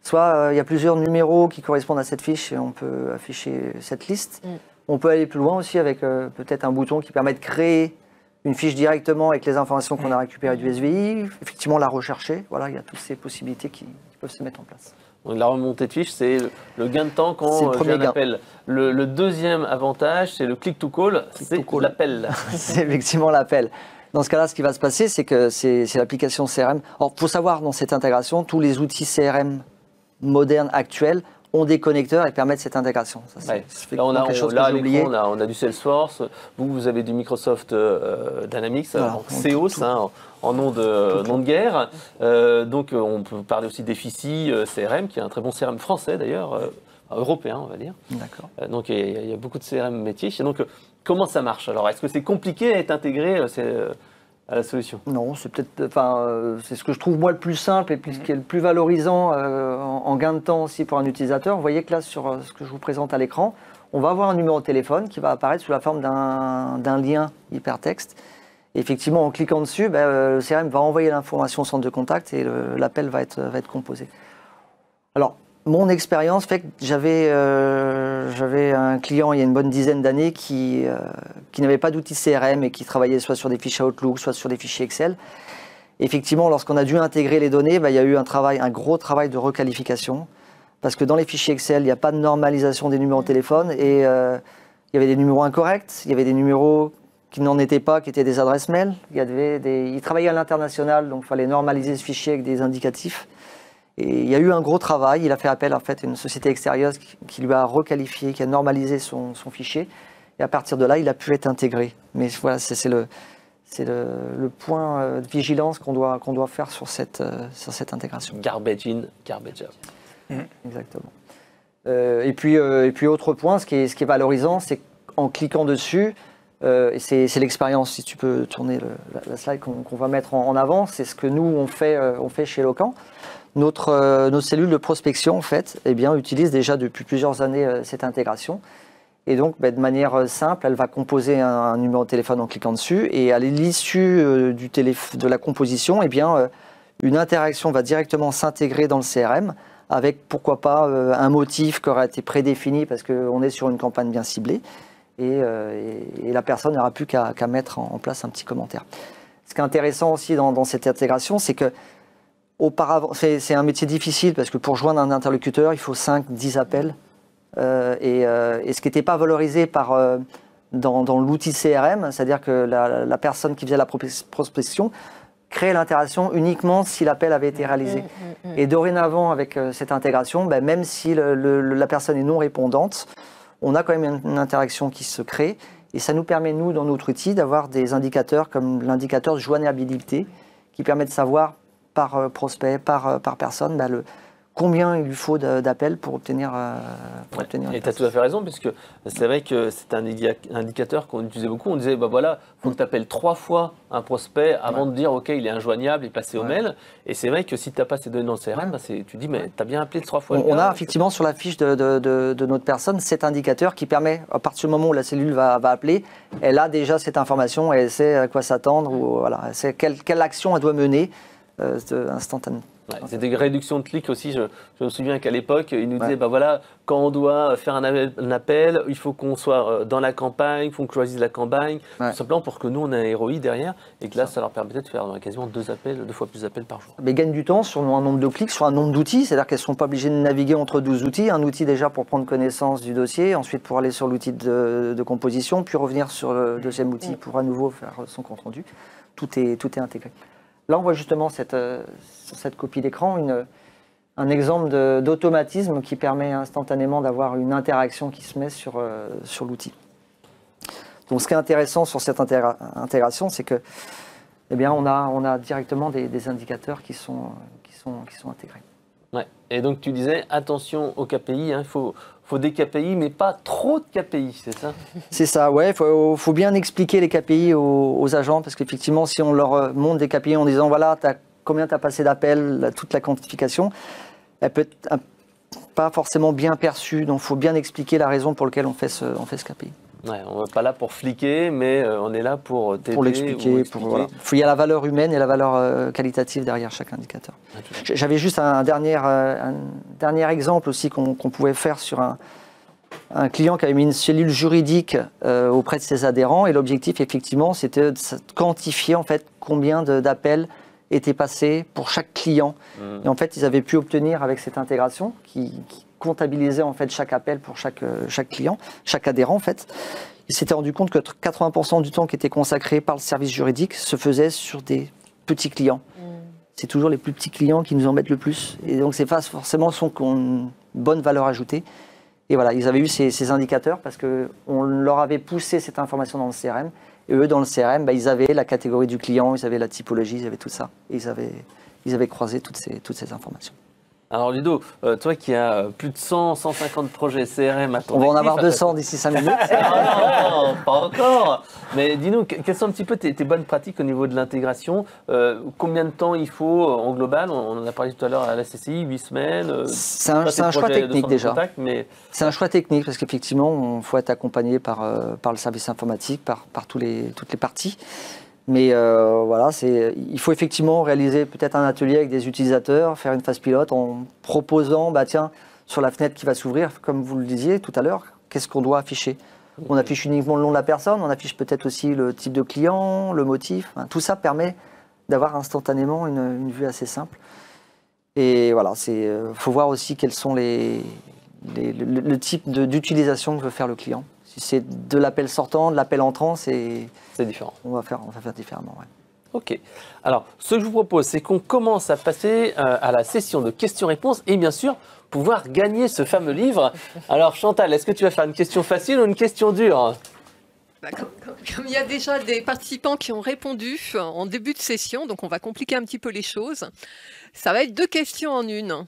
soit il y a plusieurs numéros qui correspondent à cette fiche et on peut afficher cette liste. On peut aller plus loin aussi avec peut-être un bouton qui permet de créer une fiche directement avec les informations qu'on a récupérées du SVI, effectivement la rechercher. Voilà, il y a toutes ces possibilités qui peuvent se mettre en place. Donc, la remontée de fiche, c'est le gain de temps quand j'ai un appel. Le deuxième avantage, c'est le click to call, c'est l'appel. C'est effectivement l'appel. Dans ce cas-là, ce qui va se passer, c'est que c'est l'application CRM. Alors, il faut savoir, dans cette intégration, tous les outils CRM modernes, actuels, ont des connecteurs et permettent cette intégration. Ça, là, on a du Salesforce, vous avez du Microsoft Dynamics, Seos, en nom de guerre. Donc, on peut parler aussi d'Effici CRM, qui est un très bon CRM français d'ailleurs, européen, on va dire. D'accord. Donc, il y a beaucoup de CRM métiers. Donc, comment ça marche? Alors, est-ce que c'est compliqué à être intégré à la solution? Non, c'est peut-être, c'est ce que je trouve moi le plus simple et ce qui est le plus valorisant en gain de temps aussi pour un utilisateur. Vous voyez que là, sur ce que je vous présente à l'écran, on va avoir un numéro de téléphone qui va apparaître sous la forme d'un lien hypertexte. Et effectivement, en cliquant dessus, le CRM va envoyer l'information au centre de contact et l'appel va être composé. Alors, mon expérience fait que j'avais un client il y a une bonne dizaine d'années qui n'avait pas d'outil CRM et qui travaillait soit sur des fichiers Outlook, soit sur des fichiers Excel. Effectivement, lorsqu'on a dû intégrer les données, il y a eu un gros travail de requalification parce que dans les fichiers Excel, il n'y a pas de normalisation des numéros de téléphone et il y avait des numéros incorrects, il y avait des numéros qui n'en étaient pas, qui étaient des adresses mail. Il travaillait à l'international, donc il fallait normaliser ce fichier avec des indicatifs. Et il y a eu un gros travail, il a fait appel en fait à une société extérieure qui lui a requalifié, qui a normalisé son fichier. Et à partir de là, il a pu être intégré. Mais voilà, c'est le point de vigilance qu'on doit faire sur cette intégration. Garbage in, garbage out. Exactement. Et puis autre point, ce qui est valorisant, c'est qu'en cliquant dessus, Et c'est l'expérience, si tu peux tourner la slide qu'on va mettre en avant. C'est ce que nous, on fait chez Locan. Notre cellule de prospection, en fait, eh bien, utilise déjà depuis plusieurs années cette intégration. Et donc, de manière simple, elle va composer un numéro de téléphone en cliquant dessus. Et à l'issue de la composition, eh bien, une interaction va directement s'intégrer dans le CRM avec, pourquoi pas, un motif qui aura été prédéfini parce qu'on est sur une campagne bien ciblée. Et la personne n'aura plus qu'à mettre en place un petit commentaire. Ce qui est intéressant aussi dans cette intégration, c'est que auparavant, c'est un métier difficile parce que pour joindre un interlocuteur, il faut 5-10 appels. Et ce qui n'était pas valorisé dans l'outil CRM, c'est-à-dire que la personne qui faisait la prospection crée l'interaction uniquement si l'appel avait été réalisé. Et dorénavant, avec cette intégration, même si la personne est non répondante, on a quand même une interaction qui se crée. Et ça nous permet, nous, dans notre outil, d'avoir des indicateurs comme l'indicateur de joignabilité qui permet de savoir par prospect, par personne, combien il lui faut d'appels pour obtenir. Et tu as tout à fait raison, puisque c'est vrai que c'est un indicateur qu'on utilisait beaucoup. On disait, voilà, il faut que tu appelles 3 fois un prospect avant de dire, OK, il est injoignable et passer au mail. Et c'est vrai que si tu n'as pas ces données dans le CRM, tu dis, mais tu as bien appelé 3 fois. On a effectivement sur la fiche de notre personne cet indicateur qui permet, à partir du moment où la cellule va appeler, elle a déjà cette information, elle sait à quoi s'attendre, ou voilà, elle sait quelle action elle doit mener instantanément. C'est des réductions de clics aussi. Je me souviens qu'à l'époque, ils nous disaient, voilà, quand on doit faire un appel, il faut qu'on soit dans la campagne, il faut qu'on choisisse la campagne, tout simplement pour que nous, on ait un ROI derrière, et que là, ça leur permettait de faire quasiment 2 fois plus d'appels par jour. Mais ils gagnent du temps sur un nombre de clics, sur un nombre d'outils, c'est-à-dire qu'elles ne sont pas obligées de naviguer entre 12 outils. Un outil déjà pour prendre connaissance du dossier, ensuite pour aller sur l'outil de composition, puis revenir sur le deuxième outil pour à nouveau faire son compte-rendu. Tout est intégré. Là, on voit justement sur cette copie d'écran un exemple d'automatisme qui permet instantanément d'avoir une interaction qui se met sur l'outil. Donc, ce qui est intéressant sur cette intégration, c'est que, eh bien, on a directement des indicateurs qui sont intégrés. Ouais. Et donc, tu disais, attention aux KPI, il faut des KPI, mais pas trop de KPI, c'est ça? C'est ça, ouais. Il faut bien expliquer les KPI aux agents, parce qu'effectivement, si on leur montre des KPI en disant, voilà, combien tu as passé d'appels, toute la quantification, elle peut être pas forcément bien perçue. Donc, il faut bien expliquer la raison pour laquelle on fait ce KPI. Ouais, on n'est pas là pour fliquer, mais on est là pour t'aider. Pour l'expliquer. Voilà. Il y a la valeur humaine et la valeur qualitative derrière chaque indicateur. J'avais juste un dernier exemple aussi qu'on pouvait faire sur un client qui avait mis une cellule juridique auprès de ses adhérents. Et l'objectif, effectivement, c'était de quantifier en fait, combien d'appels étaient passés pour chaque client. Et en fait, ils avaient pu obtenir avec cette intégration qui comptabilisait en fait chaque appel pour chaque client, chaque adhérent en fait. Il s'était rendu compte que 80% du temps qui était consacré par le service juridique se faisait sur des petits clients. C'est toujours les plus petits clients qui nous embêtent le plus. Et donc c'est pas forcément ceux qui ont une bonne valeur ajoutée. Et voilà, ils avaient eu ces indicateurs parce qu'on leur avait poussé cette information dans le CRM. Et eux, dans le CRM, ils avaient la catégorie du client, ils avaient la typologie, ils avaient tout ça. Et ils avaient croisé toutes ces informations. Alors Ludo, toi qui as plus de 100-150 projets CRM à ton On va en actif, avoir 200 d'ici 5 minutes. non, pas encore. Mais dis-nous, quelles sont un petit peu tes bonnes pratiques au niveau de l'intégration? Combien de temps il faut en global? On en a parlé tout à l'heure à la CCI, 8 semaines. C'est un choix technique déjà. Mais... C'est un choix technique parce qu'effectivement, il faut être accompagné par le service informatique, par toutes les parties. Mais voilà, il faut effectivement réaliser peut-être un atelier avec des utilisateurs, faire une phase pilote en proposant, tiens, sur la fenêtre qui va s'ouvrir, comme vous le disiez tout à l'heure, qu'est-ce qu'on doit afficher? On affiche uniquement le nom de la personne, on affiche peut-être aussi le type de client, le motif. Tout ça permet d'avoir instantanément une vue assez simple. Et voilà, faut voir aussi quels sont le type d'utilisation que veut faire le client. Si c'est de l'appel sortant, de l'appel entrant, c'est différent. On va faire différemment. Ouais. Ok. Alors, ce que je vous propose, c'est qu'on commence à passer à la session de questions-réponses et bien sûr, pouvoir gagner ce fameux livre. Alors, Chantal, est-ce que tu vas faire une question facile ou une question dure? Comme il y a déjà des participants qui ont répondu en début de session, donc on va compliquer un petit peu les choses. Ça va être 2 questions en une.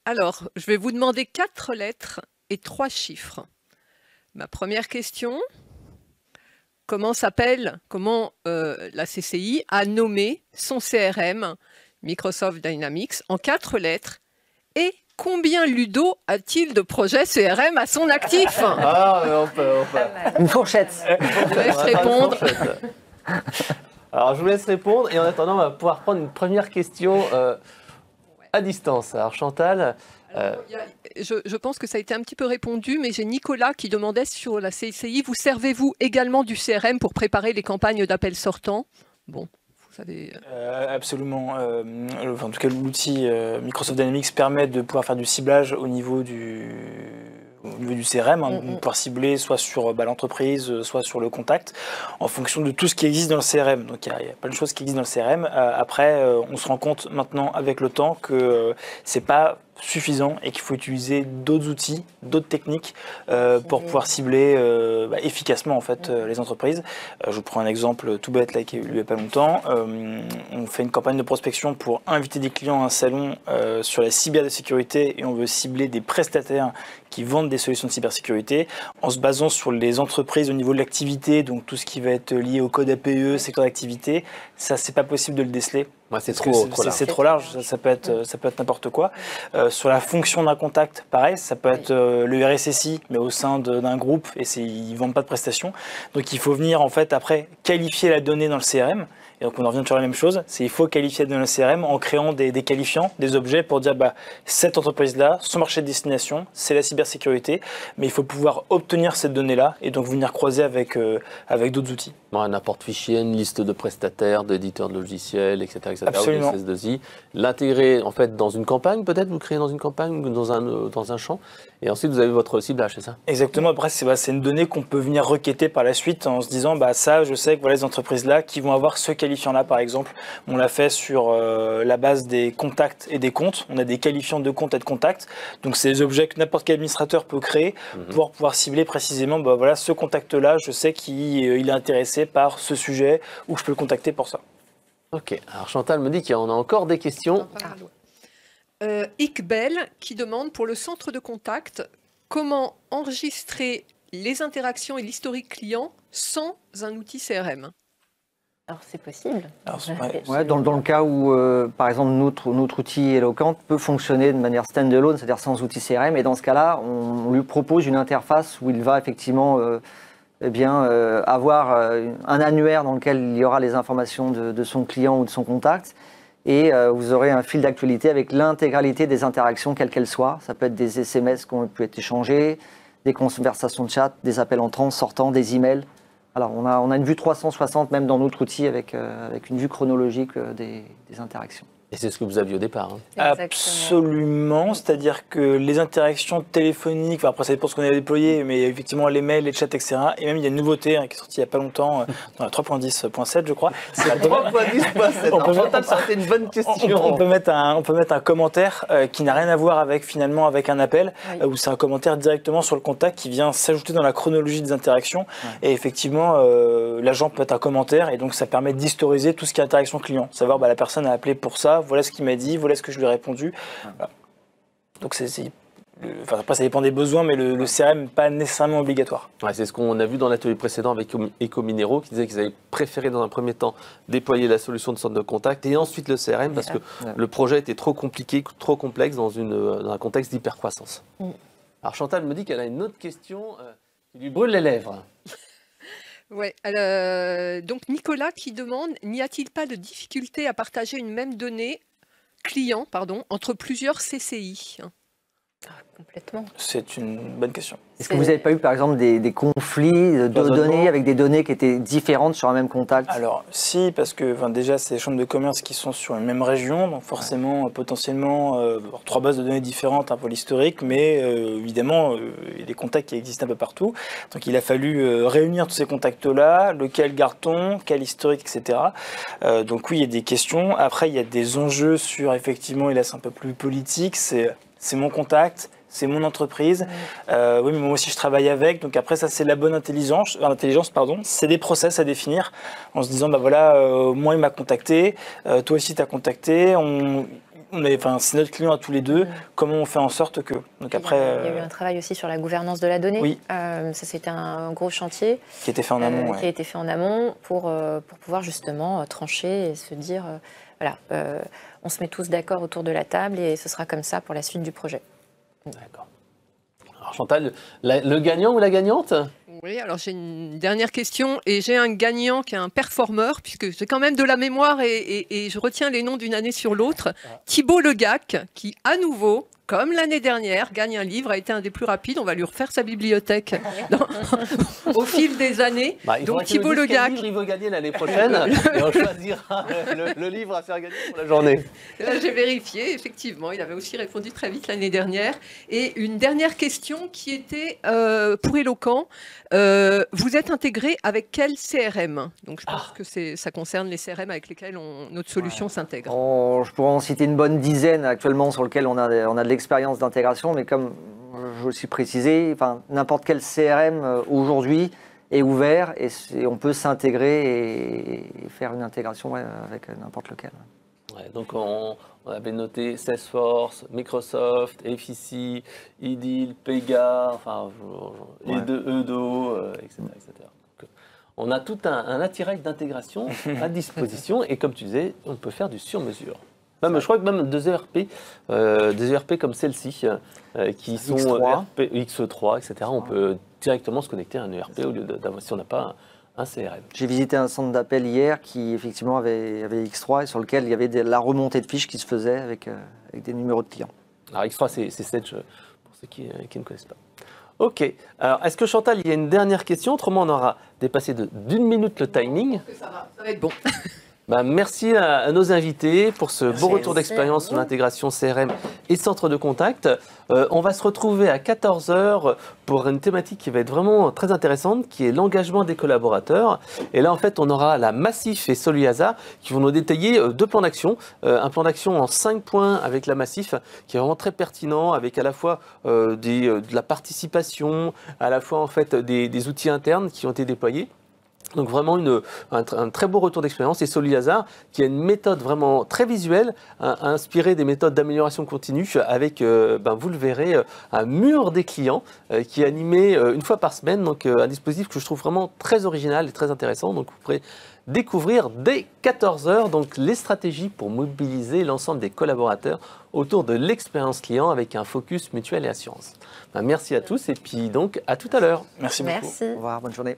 Alors, je vais vous demander 4 lettres et 3 chiffres. Ma première question, comment la CCI a nommé son CRM Microsoft Dynamics en 4 lettres et combien Ludo a-t-il de projets CRM à son actif? On peut. Une fourchette. Je vous laisse répondre. Alors, je vous laisse répondre et en attendant, on va pouvoir prendre une première question à distance. Alors, Chantal. Je pense que ça a été un petit peu répondu, mais j'ai Nicolas qui demandait sur la CCI, vous servez-vous également du CRM pour préparer les campagnes d'appels sortants? Bon, vous savez... Absolument. En tout cas, l'outil Microsoft Dynamics permet de pouvoir faire du ciblage au niveau du CRM, pouvoir cibler soit sur l'entreprise, soit sur le contact, en fonction de tout ce qui existe dans le CRM. Donc il y a plein de choses qui existent dans le CRM. Après, on se rend compte maintenant avec le temps que c'est pas suffisant et qu'il faut utiliser d'autres outils, d'autres techniques pour pouvoir cibler efficacement en fait les entreprises. Je vous prends un exemple tout bête là qui a eu lieu il n'y a pas longtemps. On fait une campagne de prospection pour inviter des clients à un salon sur la cybersécurité et on veut cibler des prestataires qui vendent des solutions de cybersécurité en se basant sur les entreprises au niveau de l'activité, donc tout ce qui va être lié au code APE, secteur d'activité. Ça, c'est pas possible de le déceler. Ouais, c'est trop large. C'est trop large, ça peut être n'importe quoi. Sur la fonction d'un contact, pareil, ça peut être le RSSI, mais au sein d'un groupe, et ils ne vendent pas de prestations. Donc il faut venir en fait après qualifier la donnée dans le CRM. Et donc on en revient sur la même chose, il faut qualifier dans le CRM en créant des qualifiants, des objets pour dire cette entreprise-là, son marché de destination, c'est la cybersécurité, mais il faut pouvoir obtenir cette donnée-là et donc venir croiser avec d'autres outils. Un apport fichier, une liste de prestataires, d'éditeurs de logiciels, etc. Absolument. L'intégrer en fait dans une campagne, peut-être vous créez dans une campagne ou dans un champ, et ensuite vous avez votre ciblage, c'est ça? Exactement. Après c'est une donnée qu'on peut venir requêter par la suite en se disant ça je sais que voilà les entreprises là qui vont avoir ce qualifiant là par exemple. On l'a fait sur la base des contacts et des comptes. On a des qualifiants de comptes et de contacts. Donc c'est des objets que n'importe quel administrateur peut créer pour pouvoir cibler précisément voilà ce contact là je sais qu'il est intéressé par ce sujet ou je peux le contacter pour ça. Ok, alors Chantal me dit qu'il y en a encore des questions. Iqbel qui demande pour le centre de contact comment enregistrer les interactions et l'historique client sans un outil CRM. Alors c'est possible. Dans le cas où, par exemple, notre outil Eloquent peut fonctionner de manière stand-alone, c'est-à-dire sans outil CRM, et dans ce cas-là, on lui propose une interface où il va effectivement avoir un annuaire dans lequel il y aura les informations de son client ou de son contact, et vous aurez un fil d'actualité avec l'intégralité des interactions, quelles qu'elles soient. Ça peut être des SMS qui ont pu être échangés, des conversations de chat, des appels entrants, sortants, des emails. Alors on a une vue 360 même dans notre outil avec une vue chronologique des interactions. Et c'est ce que vous aviez au départ. Absolument, c'est-à-dire que les interactions téléphoniques, après ça dépend de ce qu'on a déployé, mais effectivement les mails, les chats, etc. Et même il y a une nouveauté qui est sortie il n'y a pas longtemps, dans la 3.10.7 je crois. C'est la 3.10.7. Ça a été une bonne question. On peut mettre un commentaire qui n'a rien à voir avec un appel, où c'est un commentaire directement sur le contact qui vient s'ajouter dans la chronologie des interactions. Et effectivement, l'agent peut mettre un commentaire et donc ça permet d'historiser tout ce qui est interaction client. Savoir la personne a appelé pour ça, voilà ce qu'il m'a dit, voilà ce que je lui ai répondu. Voilà. Donc après ça dépend des besoins, mais le CRM n'est pas nécessairement obligatoire. C'est ce qu'on a vu dans l'atelier précédent avec Ecominero qui disait qu'ils avaient préféré dans un premier temps déployer la solution de centre de contact et ensuite le CRM parce que le projet était trop compliqué, trop complexe dans un contexte d'hypercroissance. Alors Chantal me dit qu'elle a une autre question qui lui brûle les lèvres. Donc Nicolas qui demande, n'y a-t-il pas de difficulté à partager une même donnée client entre plusieurs CCI? Complètement. C'est une bonne question. Est-ce que vous n'avez pas eu par exemple des conflits de données avec des données qui étaient différentes sur un même contact? Alors si, parce que déjà c'est des chambres de commerce qui sont sur une même région, donc forcément potentiellement 3 bases de données différentes pour l'historique, mais évidemment il y a des contacts qui existent un peu partout. Donc il a fallu réunir tous ces contacts-là, lequel garde-t-on, quel historique, etc. Donc oui, il y a des questions. Après il y a des enjeux sur effectivement, et là c'est un peu plus politique, c'est mon contact, c'est mon entreprise. Oui, mais moi aussi je travaille avec. Donc après ça c'est la bonne intelligence, c'est des process à définir en se disant moi il m'a contacté, toi aussi tu as contacté. c'est notre client à tous les deux. Comment on fait en sorte que... Donc après, il y a eu un travail aussi sur la gouvernance de la donnée. Oui. Ça, c'était un gros chantier. Qui a été fait en amont. Qui a été fait en amont pour pouvoir justement trancher et se dire, voilà, on se met tous d'accord autour de la table et ce sera comme ça pour la suite du projet. D'accord. Alors Chantal, le gagnant ou la gagnante? Oui, alors j'ai une dernière question et j'ai un gagnant qui est un performeur puisque j'ai quand même de la mémoire et je retiens les noms d'une année sur l'autre. Thibault Legac qui, à nouveau, comme l'année dernière, gagne un livre, a été un des plus rapides. On va lui refaire sa bibliothèque au fil des années. Donc Thibault Legac, quel livre il veut gagner l'année prochaine et on choisira le livre à faire gagner pour la journée. Là, j'ai vérifié, effectivement, il avait aussi répondu très vite l'année dernière. Et une dernière question qui était pour Eloquent. Vous êtes intégré avec quel CRM? Donc je pense que ça concerne les CRM avec lesquels notre solution s'intègre. Je pourrais en citer une bonne dizaine actuellement sur lesquels on a de l'expérience d'intégration, mais comme je le suis précisé, n'importe quel CRM aujourd'hui est ouvert et on peut s'intégrer et faire une intégration avec n'importe lequel. Ouais, donc on avait noté Salesforce, Microsoft, FIC, IDIL, Pega, Edo, etc. Donc, on a tout un attirail d'intégration à disposition et comme tu disais, on peut faire du sur-mesure. Je crois que même des ERP comme celle-ci, qui sont X3, etc., on peut directement se connecter à un ERP au lieu d'avoir, si on n'a pas un CRM. J'ai visité un centre d'appel hier qui effectivement avait X3 et sur lequel il y avait la remontée de fiches qui se faisait avec des numéros de clients. Alors X3 c'est Sage pour ceux qui ne connaissent pas. Ok, alors est-ce que Chantal, il y a une dernière question? Autrement on aura dépassé d'une minute le timing. Ça va être bon. Merci à nos invités pour ce beau retour d'expérience sur l'intégration CRM et centre de contact. On va se retrouver à 14h pour une thématique qui va être vraiment très intéressante, qui est l'engagement des collaborateurs. Et là, en fait, on aura la Massif et Soluasa qui vont nous détailler deux plans d'action. Un plan d'action en 5 points avec la Massif, qui est vraiment très pertinent, avec à la fois de la participation, à la fois en fait des outils internes qui ont été déployés. Donc vraiment un très beau retour d'expérience. Et Soluasa, qui a une méthode vraiment très visuelle, inspirée des méthodes d'amélioration continue, avec, vous le verrez, un mur des clients qui est animé une fois par semaine. Donc un dispositif que je trouve vraiment très original et très intéressant. Donc vous pourrez découvrir dès 14h donc, les stratégies pour mobiliser l'ensemble des collaborateurs autour de l'expérience client avec un focus mutuelle et assurance. Merci à tous et puis donc à tout à l'heure. Merci beaucoup. Merci. Au revoir, bonne journée.